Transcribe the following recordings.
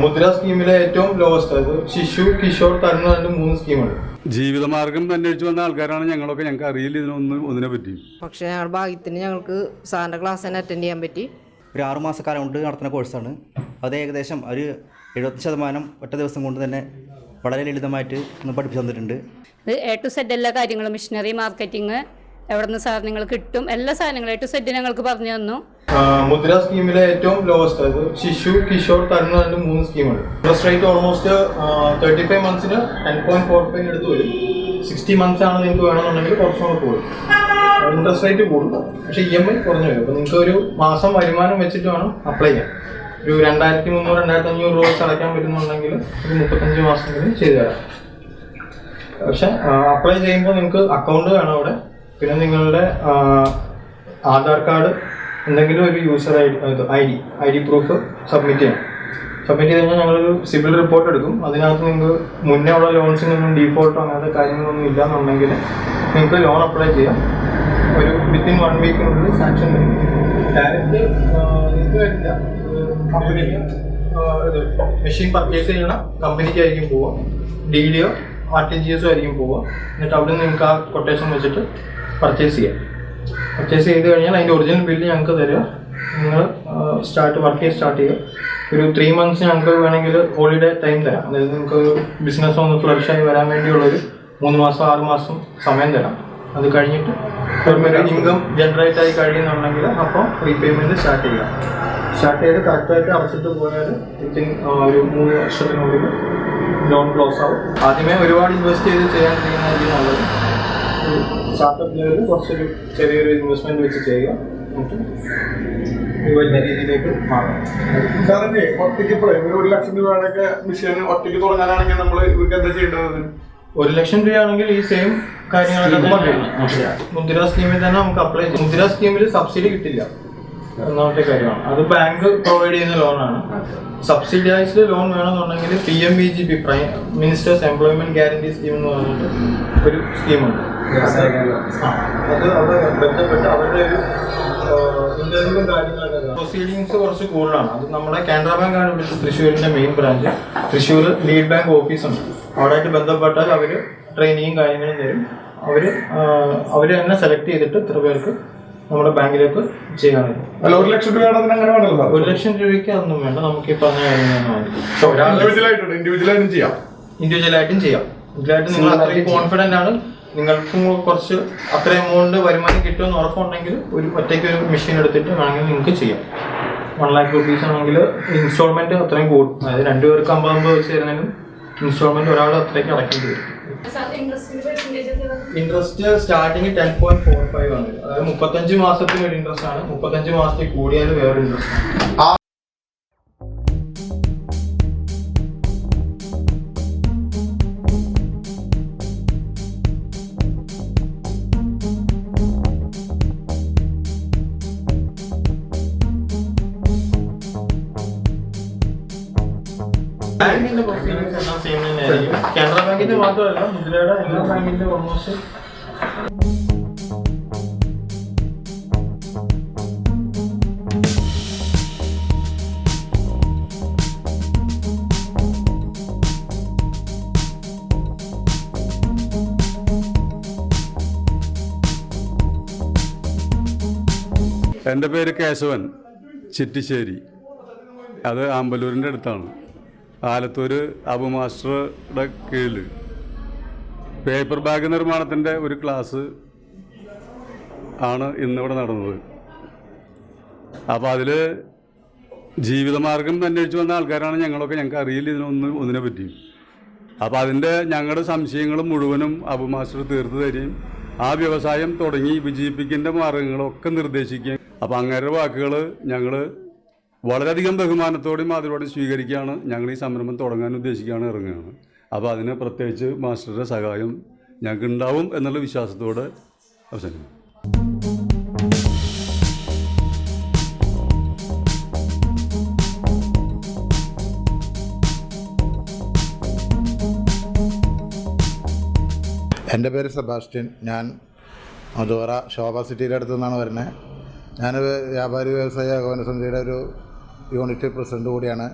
മുദ്ര സ്കീമിലെ ഏറ്റവും ലോവസ്റ്റ്, അത് ശിശു കിഷോർ തരുന്ന 3 സ്കീമുണ്ട്. ജീവിതമാർഗം അന്വേഷിച്ച് വന്ന ആൾക്കാരാണ് ഞങ്ങളൊക്കെ. ഞങ്ങൾക്ക് അറിയില്ല ഇതിനെ പറ്റി. പക്ഷേ ഞങ്ങളുടെ ഭാഗ്യത്തിന് ഞങ്ങൾക്ക് സാറിൻ്റെ ക്ലാസ് തന്നെ അറ്റൻഡ് ചെയ്യാൻ പറ്റി. ഒരു 6 മാസക്കാലം കൊണ്ട് നടത്തുന്ന കോഴ്സാണ്. അത് ഏകദേശം ഒരു 70% ഒറ്റ ദിവസം കൊണ്ട് തന്നെ വളരെ ലളിതമായിട്ട് ഒന്ന് പഠിപ്പിച്ചു തന്നിട്ടുണ്ട്. ഇത് A to Z എല്ലാ കാര്യങ്ങളും, മിഷനറി, മാർക്കറ്റിംഗ്, എവിടെ നിന്ന് സാധനങ്ങൾ കിട്ടും, എല്ലാ സാധനങ്ങളും A to Z ഞങ്ങൾക്ക് പറഞ്ഞു തന്നു. മുദ്ര സ്കീമിലെ ഏറ്റവും ലോവസ്റ്റ്, അത് ശിശു കിഷോർ തരുന്ന 3 സ്കീമുണ്ട്. ഇൻട്രസ്റ്റ് റേറ്റ് ഓൾമോസ്റ്റ് 35 മന്ത്സിന് 10.45 എടുത്ത് വരും. 60 മന്ത്സ് ആണ് നിങ്ങൾക്ക് വേണമെന്നുണ്ടെങ്കിൽ കുറച്ചുകൂടെ കൂടും, ഇൻട്രസ്റ്റ് റേറ്റ് കൂടും. പക്ഷേ EMI കുറഞ്ഞു വരും. അപ്പോൾ നിങ്ങൾക്ക് ഒരു മാസം വരുമാനം വെച്ചിട്ട് വേണം അപ്ലൈ ചെയ്യാൻ. ഒരു 2300-2500 രൂപ അടയ്ക്കാൻ പറ്റുന്നുണ്ടെങ്കിൽ ഒരു 35 മാസമെങ്കിലും ചെയ്തു തരാം. പക്ഷെ അപ്ലൈ ചെയ്യുമ്പോൾ നിങ്ങൾക്ക് അക്കൗണ്ട് വേണം അവിടെ. പിന്നെ നിങ്ങളുടെ ആധാർ കാർഡ്, എന്തെങ്കിലും ഒരു user I D proof submit ചെയ്യണം. സബ്മിറ്റ് ചെയ്ത് കഴിഞ്ഞാൽ ഞങ്ങളൊരു സിബിൽ റിപ്പോർട്ട് എടുക്കും. അതിനകത്ത് നിങ്ങൾക്ക് മുന്നേ ഉള്ള ലോൺസിനൊന്നും ഡീഫോൾട്ടോ അങ്ങനത്തെ കാര്യങ്ങളൊന്നും ഇല്ലാന്നുണ്ടെങ്കിൽ നിങ്ങൾക്ക് ലോൺ അപ്ലൈ ചെയ്യാം. ഒരു വിത്തിൻ 1 വീക്കിനുള്ളിൽ സാങ്ഷൻ വരും. ഡയറക്റ്റ് നിങ്ങൾക്ക് വരില്ല, കമ്പനിക്ക് ഇത് മെഷീൻ പർച്ചേസ് ചെയ്യണ കമ്പനിക്കായിരിക്കും പോവുക. DDO RTGS ആയിരിക്കും പോവുക. എന്നിട്ട് അവിടെ നിന്ന് നിങ്ങൾക്ക് ആ കൊട്ടേഷൻ വെച്ചിട്ട് പർച്ചേസ് ചെയ്യാം. പർച്ചേസ് ചെയ്ത് കഴിഞ്ഞാൽ അതിൻ്റെ ഒറിജിനൽ ബില്ല് ഞങ്ങൾക്ക് തരിക. നിങ്ങൾ വർക്ക് സ്റ്റാർട്ട് ചെയ്യുക. ഒരു 3 മന്ത്സ് ഞങ്ങൾക്ക് വേണമെങ്കിൽ ഹോളിഡേ ടൈം തരാം. അതായത് നിങ്ങൾക്ക് ഒരു ബിസിനസ് ഒന്ന് ഫ്ലറിഷായി വരാൻ വേണ്ടിയുള്ളൊരു 3 മാസം 6 മാസം സമയം തരാം. അത് കഴിഞ്ഞിട്ട് ഇൻകം ജനറേറ്റ് ആയി കഴിയുന്നുണ്ടെങ്കിൽ അപ്പോൾ റീപേയ്മെൻറ്റ് സ്റ്റാർട്ട് ചെയ്യാം. സ്റ്റാർട്ട് ചെയ്ത് കറക്റ്റായിട്ട് അടച്ചിട്ട് പോയാൽ വിത്തിൻ ഒരു 3 വർഷത്തിനുള്ളിൽ ലോൺ ക്ലോസ് ആവും. ആദ്യമേ ഒരുപാട് ഇൻവെസ്റ്റ് ചെയ്ത് ചെയ്യാൻ കഴിയുന്നതായിരിക്കും നല്ലത്. സ്റ്റാർട്ടപ്പ് ലെവലിൽ കുറച്ചൊരു ചെറിയൊരു ഇൻവെസ്റ്റ്മെൻറ്റ് വെച്ച് ചെയ്യുക, വലിയ രീതിയിലേക്ക് മാറാം. സാറിന് ഒറ്റയ്ക്ക് ഇപ്പോൾ 1 ലക്ഷം രൂപയുടെയൊക്കെ മിഷൻ ഒറ്റയ്ക്ക് തുടങ്ങാനാണെങ്കിൽ നമ്മൾ ഇവർക്ക് എന്താ ചെയ്യേണ്ടത്? 1 ലക്ഷം രൂപയാണെങ്കിൽ ഈ സെയിം കാര്യങ്ങളൊക്കെ മുദ്ര സ്കീമിൽ തന്നെ നമുക്ക് അപ്ലൈ ചെയ്യാം. മുദ്ര സ്കീമിൽ സബ്സിഡി കിട്ടില്ല, ഒന്നാമത്തെ കാര്യമാണ്. അത് ബാങ്ക് പ്രൊവൈഡ് ചെയ്യുന്ന ലോണാണ്. സബ്സിഡൈസ്ഡ് ലോൺ വേണമെന്നുണ്ടെങ്കിൽ PMVGP, prime ministers employment guarantee scheme എന്ന് പറഞ്ഞിട്ട് ഒരു സ്കീമുണ്ട്. അത് അവിടെ ബന്ധപ്പെട്ട് അവരുടെ ഒരു ഇന്റർവ്യൂവും കാര്യങ്ങളൊക്കെ പ്രൊസീഡിങ്സ് കുറച്ച് കൂടുതലാണ്. അത് നമ്മുടെ കാനറ ബാങ്കാണ് വിളിച്ചത്, തൃശ്ശൂരിൻ്റെ main branch. Thrissur lead bank ഓഫീസുണ്ട്. അവിടെയായിട്ട് ബന്ധപ്പെട്ടാൽ അവർ ട്രെയിനിങ്ങും കാര്യങ്ങളും തരും. അവർ തന്നെ സെലക്ട് ചെയ്തിട്ട് ഇത്ര പേർക്ക് നമ്മുടെ ബാങ്കിലേക്ക് ചെയ്യാൻ പറ്റും. 1 ലക്ഷം രൂപയാണ് അങ്ങനെ വേണ്ടല്ലോ. 1 ലക്ഷം രൂപയ്ക്ക് അതൊന്നും വേണ്ട, നമുക്ക് ഈ പറഞ്ഞ ഇൻഡിവിജ്വലായിട്ടും ചെയ്യാം. ഇൻഡിവിജ്വലായിട്ടും നിങ്ങൾ അത്രയും കോൺഫിഡൻ്റ് ആണ്, നിങ്ങൾക്കും കുറച്ച് അത്ര എമൗണ്ട് വരുമാനം കിട്ടുമെന്ന് ഉറപ്പുണ്ടെങ്കിൽ ഒറ്റയ്ക്ക് ഒരു മെഷീൻ എടുത്തിട്ട് വേണമെങ്കിൽ നിങ്ങൾക്ക് ചെയ്യാം. 1 lakh rupees ആണെങ്കിൽ ഇൻസ്റ്റാൾമെന്റ് അത്രയും കൂടും. അതായത് 2 പേർക്ക് 50 വെച്ച് തരുന്നതിനും ഇൻസ്റ്റാൾമെന്റ് ഒരാൾ അത്രയ്ക്ക് അടക്കേണ്ടി വരും. ഇൻട്രസ്റ്റ് സ്റ്റാർട്ടിങ് 10.45 ആണ്. അതായത് 35 മാസത്തിന് ഒരു ഇൻട്രസ്റ്റ് ആണ്. 35 മാസത്തിൽ കൂടിയാൽ വേറെ ഇൻട്രസ്റ്റ് ആണ്. ബാങ്കിന്റെ പ്രൊസീജിയേഴ്സ് എല്ലാം സെയിം തന്നെയായിരിക്കും. കാനറ ബാങ്കിന്റെ മാത്രമല്ല, മുദ്രയുടെ എല്ലാ ബാങ്കിന്റെ ഓൾമോസ്റ്റ്. എൻ്റെ പേര് കേശവൻ, ചിറ്റിശ്ശേരി. അത് ആമ്പലൂരിൻ്റെ അടുത്താണ്. ആലത്തൂർ അബു മാസ്റ്ററുടെ കീഴിൽ പേപ്പർ ബാഗ് നിർമ്മാണത്തിൻ്റെ ഒരു ക്ലാസ് ആണ് ഇന്നിവിടെ നടന്നത്. അപ്പോൾ അതിൽ ജീവിതമാർഗം അന്വേഷിച്ച് വന്ന ആൾക്കാരാണ് ഞങ്ങളൊക്കെ. ഞങ്ങൾക്ക് അറിയില്ല ഒന്നിനെ പറ്റി. അപ്പോൾ അതിൻ്റെ ഞങ്ങളുടെ സംശയങ്ങൾ മുഴുവനും അബു മാസ്റ്റർ തീർത്ത് തരികയും ആ വ്യവസായം തുടങ്ങി വിജയിപ്പിക്കേണ്ട മാർഗങ്ങളൊക്കെ നിർദ്ദേശിക്കുകയും. അപ്പോൾ അങ്ങേരുടെ വാക്കുകൾ ഞങ്ങൾ വളരെയധികം ബഹുമാനത്തോടെയും അതിലൂടെ സ്വീകരിക്കുകയാണ്. ഞങ്ങൾ ഈ സംരംഭം തുടങ്ങാൻ ഉദ്ദേശിക്കുകയാണ്, ഇറങ്ങുകയാണ്. അപ്പോൾ അതിന് പ്രത്യേകിച്ച് മാസ്റ്ററുടെ സഹായം ഞങ്ങൾക്ക് ഉണ്ടാവും എന്നുള്ള വിശ്വാസത്തോടെ അവസാനിക്കും. എൻ്റെ പേര് സെബാസ്റ്റ്യൻ. ഞാൻ മധുവറ ശോഭ സിറ്റിയുടെ അടുത്തു നിന്നാണ് വരുന്നത്. ഞാൻ വ്യാപാരി വ്യവസായ ഏകോപന സമിതിയുടെ ഒരു യൂണിറ്റ് പ്രസിഡന്റ് കൂടിയാണ്.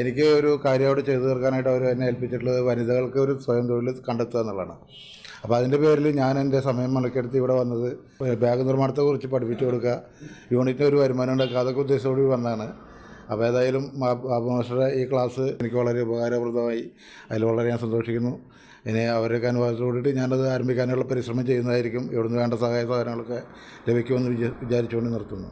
എനിക്ക് ഒരു കാര്യം അവിടെ ചെയ്തു തീർക്കാനായിട്ട് അവർ എന്നെ ഏൽപ്പിച്ചിട്ടുള്ളത് വനിതകൾക്ക് ഒരു സ്വയം തൊഴിൽ കണ്ടെത്തുക എന്നുള്ളതാണ്. അപ്പോൾ അതിൻ്റെ പേരിൽ ഞാൻ എൻ്റെ സമയം മെനക്കെടുത്ത് ഇവിടെ വന്നത് ബാഗ് നിർമ്മാണത്തെക്കുറിച്ച് പഠിപ്പിച്ചു കൊടുക്കുക, യൂണിറ്റിന് ഒരു വരുമാനം ഉണ്ടാക്കുക, അതൊക്കെ ഉദ്ദേശത്തോടെ വന്നതാണ്. അപ്പോൾ ഏതായാലും ബാബു മാസ്റ്ററുടെ ഈ ക്ലാസ് എനിക്ക് വളരെ ഉപകാരപ്രദമായി. അതിൽ വളരെ ഞാൻ സന്തോഷിക്കുന്നു. ഇനി അവരൊക്കെ അനുഭവത്തോടുകൂടി ഞാനത് ആരംഭിക്കാനുള്ള പരിശ്രമം ചെയ്യുന്നതായിരിക്കും. ഇവിടുന്ന് വേണ്ട സഹായ സാധനങ്ങളൊക്കെ ലഭിക്കുമെന്ന് വിചാരിച്ചുകൊണ്ട് നിർത്തുന്നു.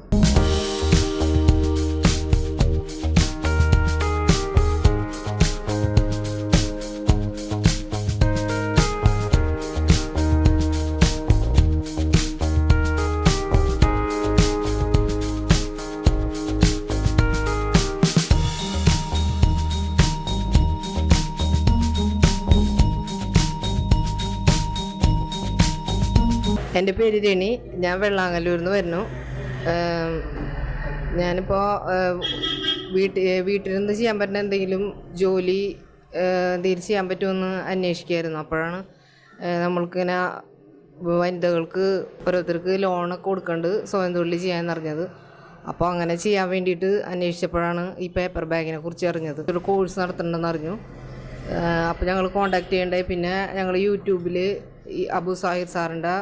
എൻ്റെ പേര് രണി, ഞാൻ വെള്ളാങ്ങല്ലൂരിൽ നിന്ന് വരുന്നു. ഞാനിപ്പോൾ വീട്ടിൽ നിന്ന് ചെയ്യാൻ പറ്റുന്ന എന്തെങ്കിലും ജോലി എന്തെങ്കിലും ചെയ്യാൻ പറ്റുമെന്ന് അന്വേഷിക്കുമായിരുന്നു. അപ്പോഴാണ് നമ്മൾക്കിങ്ങനെ വനിതകൾക്ക് ഓരോരുത്തർക്ക് ലോണൊക്കെ കൊടുക്കേണ്ടത് സ്വയം തൊഴിൽ ചെയ്യാമെന്നറിഞ്ഞത്. അപ്പോൾ അങ്ങനെ ചെയ്യാൻ വേണ്ടിയിട്ട് അന്വേഷിച്ചപ്പോഴാണ് ഈ പേപ്പർ ബാഗിനെ കുറിച്ച് അറിഞ്ഞത്. ഒരു കോഴ്സ് നടത്തണമെന്ന് അറിഞ്ഞു. അപ്പോൾ ഞങ്ങൾ കോണ്ടാക്ട് ചെയ്യേണ്ടായി. പിന്നെ ഞങ്ങൾ യൂട്യൂബിൽ ഈ അബു സാഹിർ സാറിൻ്റെ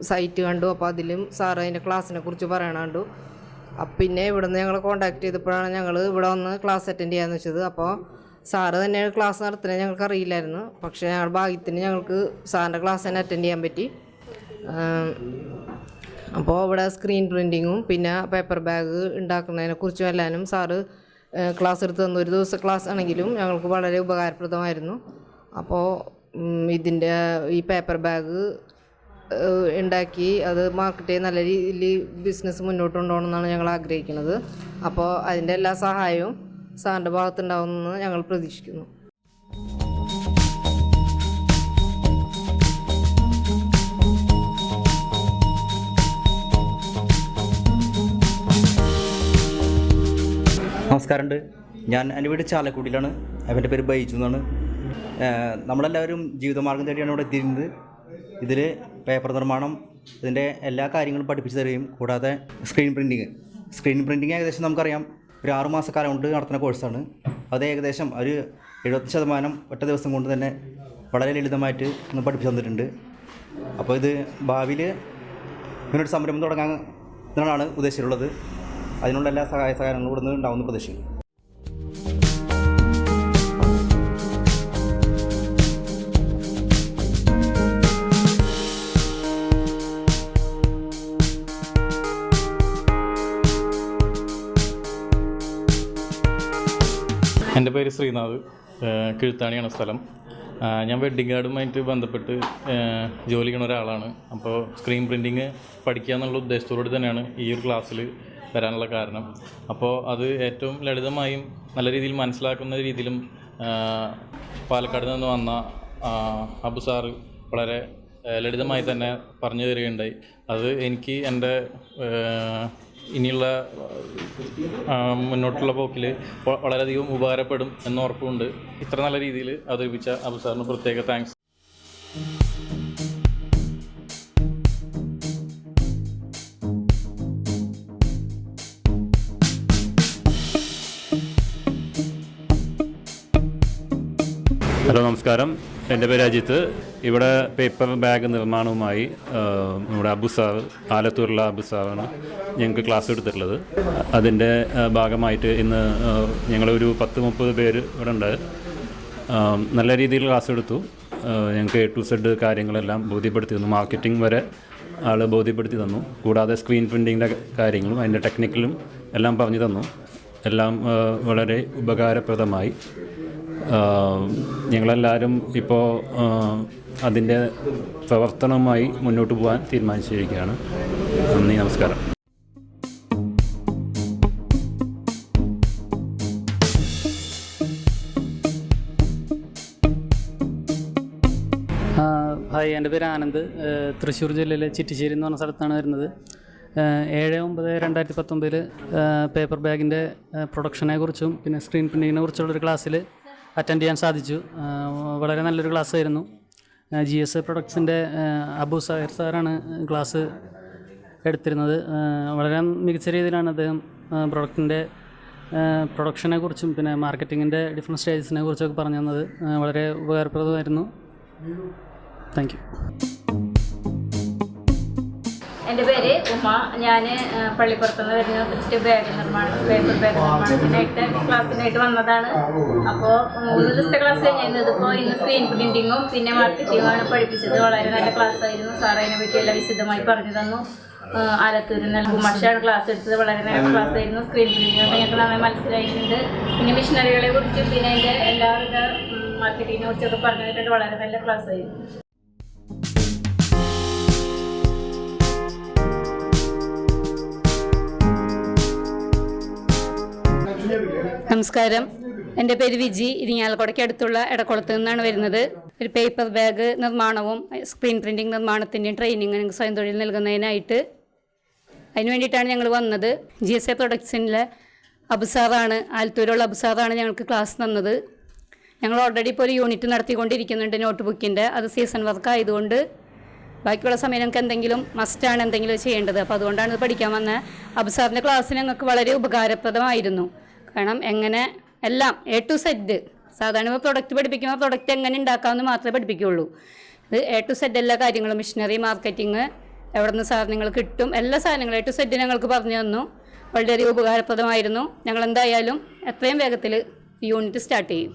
സൈറ്റ് കണ്ടു. അപ്പോൾ അതിലും സാറ് അതിൻ്റെ ക്ലാസ്സിനെ കുറിച്ച് പറയണ കണ്ടു. പിന്നെ ഇവിടെ നിന്ന് ഞങ്ങൾ കോണ്ടാക്ട് ചെയ്തപ്പോഴാണ് ഞങ്ങൾ ഇവിടെ വന്ന് ക്ലാസ് അറ്റൻഡ് ചെയ്യാമെന്ന് വെച്ചത്. അപ്പോൾ സാറ് തന്നെയാണ് ക്ലാസ് നടത്തുന്നത്, ഞങ്ങൾക്ക് അറിയില്ലായിരുന്നു. പക്ഷേ ഞങ്ങളുടെ ഭാഗ്യത്തിന് ഞങ്ങൾക്ക് സാറിൻ്റെ ക്ലാസ് തന്നെ അറ്റൻഡ് ചെയ്യാൻ പറ്റി. അപ്പോൾ ഇവിടെ സ്ക്രീൻ പ്രിൻറ്റിങ്ങും പിന്നെ പേപ്പർ ബാഗ് ഉണ്ടാക്കുന്നതിനെ കുറിച്ചും എല്ലാവരും സാറ് ക്ലാസ് എടുത്ത് തന്നു. ഒരു ദിവസം ക്ലാസ് ആണെങ്കിലും ഞങ്ങൾക്ക് വളരെ ഉപകാരപ്രദമായിരുന്നു. അപ്പോൾ ഇതിൻ്റെ ഈ പേപ്പർ ബാഗ് ഉണ്ടാക്കി അത് മാർക്കറ്റ് ചെയ്ത് നല്ല രീതിയിൽ ബിസിനസ് മുന്നോട്ട് കൊണ്ടുപോകണമെന്നാണ് ഞങ്ങൾ ആഗ്രഹിക്കുന്നത്. അപ്പോൾ അതിൻ്റെ എല്ലാ സഹായവും സാറിൻ്റെ ഭാഗത്തുണ്ടാവുമെന്ന് ഞങ്ങൾ പ്രതീക്ഷിക്കുന്നു. നമസ്കാരമുണ്ട്. എൻ്റെ വീട് ചാലക്കുടിയിലാണ്. അവൻ്റെ പേര് ബൈജു എന്നാണ്. നമ്മളെല്ലാവരും ജീവിതമാർഗം തേടിയാണ് ഇവിടെ എത്തിയിരുന്നത്. ഇതിൽ പേപ്പർ നിർമ്മാണം, ഇതിൻ്റെ എല്ലാ കാര്യങ്ങളും പഠിപ്പിച്ചു തരികയും കൂടാതെ സ്ക്രീൻ പ്രിൻറ്റിങ് ഏകദേശം നമുക്കറിയാം ഒരു 6 മാസക്കാലം കൊണ്ട് നടത്തുന്ന കോഴ്സാണ്. അത് ഏകദേശം ഒരു 70% ഒറ്റ ദിവസം കൊണ്ട് തന്നെ വളരെ ലളിതമായിട്ട് ഒന്ന് പഠിപ്പിച്ചു തന്നിട്ടുണ്ട്. അപ്പോൾ ഇത് ഭാവിയിൽ ഇങ്ങനൊരു സംരംഭം തുടങ്ങാൻ എന്നാണ് ഉദ്ദേശിച്ചിട്ടുള്ളത്. അതിനുള്ള എല്ലാ സഹായ സഹകരണങ്ങളും ഇവിടെ നിന്ന് ഉണ്ടാവുമെന്ന് പ്രതീക്ഷിക്കുന്നു. എൻ്റെ പേര് ശ്രീനാഥ്, കിഴുത്താണിയാണ് സ്ഥലം. ഞാൻ വെഡ്ഡിങ് കാർഡുമായിട്ട് ബന്ധപ്പെട്ട് ജോലി ചെയ്യുന്ന ഒരാളാണ്. അപ്പോൾ സ്ക്രീൻ പ്രിൻറ്റിങ് പഠിക്കുക എന്നുള്ള ഉദ്ദേശത്തോടുകൂടി തന്നെയാണ് ഈ ഒരു ക്ലാസ്സിൽ വരാനുള്ള കാരണം. അപ്പോൾ അത് ഏറ്റവും ലളിതമായും നല്ല രീതിയിൽ മനസ്സിലാക്കുന്ന രീതിയിലും പാലക്കാട് നിന്ന് വന്ന അബു സാറ് വളരെ ലളിതമായി തന്നെ പറഞ്ഞു തരികയുണ്ടായി. അത് എനിക്ക് എൻ്റെ ഇനിയുള്ള മുന്നോട്ടുള്ള പോക്കിൽ വളരെയധികം ഉപകാരപ്പെടും എന്ന ഉറപ്പുണ്ട്. ഇത്ര നല്ല രീതിയിൽ അവതരിപ്പിച്ച അബു സാറിന് പ്രത്യേക താങ്ക്സ്. ഹലോ, നമസ്കാരം. എൻ്റെ പേര് അജിത്ത്. ഇവിടെ പേപ്പർ ബാഗ് നിർമ്മാണവുമായി നമ്മുടെ അബു സാറ്, ആലത്തൂരിലുള്ള അബു സാറാണ് ഞങ്ങൾക്ക് ക്ലാസ് എടുത്തിട്ടുള്ളത്. അതിൻ്റെ ഭാഗമായിട്ട് ഇന്ന് ഞങ്ങളൊരു 10-30 പേര് ഇവിടെ ഉണ്ട്. നല്ല രീതിയിൽ ക്ലാസ് എടുത്തു. ഞങ്ങൾക്ക് A to Z കാര്യങ്ങളെല്ലാം ബോധ്യപ്പെടുത്തി തന്നു. മാർക്കറ്റിംഗ് വരെ ആൾ ബോധ്യപ്പെടുത്തി തന്നു. കൂടാതെ സ്ക്രീൻ പ്രിൻറ്റിങ്ങിൻ്റെ കാര്യങ്ങളും അതിൻ്റെ ടെക്നിക്കലും എല്ലാം പറഞ്ഞു തന്നു. എല്ലാം വളരെ ഉപകാരപ്രദമായി. ഞങ്ങളെല്ലാവരും ഇപ്പോൾ അതിൻ്റെ പ്രവർത്തനവുമായി മുന്നോട്ട് പോകാൻ തീരുമാനിച്ചിരിക്കുകയാണ്. നന്ദി, നമസ്കാരം. ഹായ്, എൻ്റെ പേര് ആനന്ദ്. തൃശ്ശൂർ ജില്ലയിലെ ചിറ്റിശ്ശേരി എന്ന് പറഞ്ഞ സ്ഥലത്താണ് വരുന്നത്. 7/9/2019 പേപ്പർ ബാഗിൻ്റെ പ്രൊഡക്ഷനെ കുറിച്ചും പിന്നെ സ്ക്രീൻ പ്രിൻറ്റിങ്ങിനെ കുറിച്ചുള്ളൊരു ക്ലാസ്സിൽ അറ്റൻഡ് ചെയ്യാൻ സാധിച്ചു. വളരെ നല്ലൊരു ക്ലാസ് ആയിരുന്നു. GS പ്രൊഡക്ട്സിൻ്റെ അബു സാഹിർ സാറാണ് ക്ലാസ് എടുത്തിരുന്നത്. വളരെ മികച്ച രീതിയിലാണ് അദ്ദേഹം പ്രൊഡക്റ്റിൻ്റെ പ്രൊഡക്ഷനെ കുറിച്ചും പിന്നെ മാർക്കറ്റിങ്ങിൻ്റെ ഡിഫറെൻറ്റ് സ്റ്റേജസിനെ കുറിച്ചൊക്കെ പറഞ്ഞു തന്നത് വളരെ ഉപകാരപ്രദമായിരുന്നു. Thank you. എൻ്റെ പേര് ഉമ. ഞാൻ പള്ളിപ്പുറത്തുനിന്ന് വരുന്ന ബാഗ് നിർമ്മാണം, പേപ്പർ ബാഗ് നിർമ്മാണത്തിനായിട്ട് ക്ലാസ്സിനായിട്ട് വന്നതാണ്. അപ്പോൾ 3 ദിവസത്തെ ക്ലാസ് കഴിഞ്ഞിരുന്നത്. ഇപ്പോൾ ഇന്ന് സ്ക്രീൻ പ്രിൻറ്റിങ്ങും പിന്നെ മാർക്കറ്റിങ്ങുമാണ് പഠിപ്പിച്ചത്. വളരെ നല്ല ക്ലാസ്സായിരുന്നു. സാർ അതിനെ പറ്റി എല്ലാം വിശദമായി പറഞ്ഞു തന്നു. ആലത്തൂരിൽ നിന്ന് കുമാഷാണ് ക്ലാസ് എടുത്തത്. വളരെ നല്ല ക്ലാസ്സായിരുന്നു. സ്ക്രീൻ പ്രിൻറ്റിംഗ് ഞങ്ങൾക്ക് നന്നായി മനസ്സിലായിട്ടുണ്ട്. പിന്നെ മിഷനറികളെ കുറിച്ചും പിന്നെ അതിൻ്റെ എല്ലാവിധ മാർക്കറ്റിങ്ങിനെ കുറിച്ചൊക്കെ പറഞ്ഞു തന്നിട്ടുണ്ട്. വളരെ നല്ല ക്ലാസ്സായിരുന്നു. നമസ്കാരം. എൻ്റെ പേര് വിജി. ഇരിങ്ങാലക്കുടയ്ക്ക് അടുത്തുള്ള എടക്കുളത്ത് നിന്നാണ് വരുന്നത്. ഒരു പേപ്പർ ബാഗ് നിർമ്മാണവും സ്ക്രീൻ പ്രിൻറ്റിംഗ് നിർമ്മാണത്തിൻ്റെയും ട്രെയിനിങ് സ്വയം തൊഴിൽ നൽകുന്നതിനായിട്ട് അതിന് വേണ്ടിയിട്ടാണ് ഞങ്ങൾ വന്നത്. GSA പ്രൊഡക്ട്സിലെ അബുസാറാണ്, ആലത്തൂരുള്ള അബുസാറാണ് ഞങ്ങൾക്ക് ക്ലാസ് തന്നത്. ഞങ്ങൾ ഓൾറെഡി ഇപ്പോൾ ഒരു യൂണിറ്റ് നടത്തിക്കൊണ്ടിരിക്കുന്നുണ്ട് നോട്ട് ബുക്കിൻ്റെ. അത് സീസൺ വർക്ക് ആയതുകൊണ്ട് ബാക്കിയുള്ള സമയം ഞങ്ങൾക്ക് എന്തെങ്കിലും മസ്റ്റാണ് എന്തെങ്കിലും ചെയ്യേണ്ടത്. അപ്പോൾ അതുകൊണ്ടാണ് ഇത് പഠിക്കാൻ വന്നത്. അബുസാറിൻ്റെ ക്ലാസ് ഞങ്ങൾക്ക് വളരെ ഉപകാരപ്രദമായിരുന്നു. കാരണം എങ്ങനെ എല്ലാം A to Z, സാധാരണ ഇപ്പോൾ പ്രൊഡക്റ്റ് പഠിപ്പിക്കുമ്പോൾ പ്രൊഡക്റ്റ് എങ്ങനെ ഉണ്ടാക്കാമെന്ന് മാത്രമേ പഠിപ്പിക്കുകയുള്ളൂ. ഇത് A to Z എല്ലാ കാര്യങ്ങളും, മിഷനറി, മാർക്കറ്റിങ്, എവിടെ നിന്ന് സാധനങ്ങൾ കിട്ടും, എല്ലാ സാധനങ്ങളും A to Z ഞങ്ങൾക്ക് പറഞ്ഞു തന്നു. വളരെ ഉപകാരപ്രദമായിരുന്നു. ഞങ്ങൾ എന്തായാലും എത്രയും വേഗത്തിൽ യൂണിറ്റ് സ്റ്റാർട്ട് ചെയ്യും.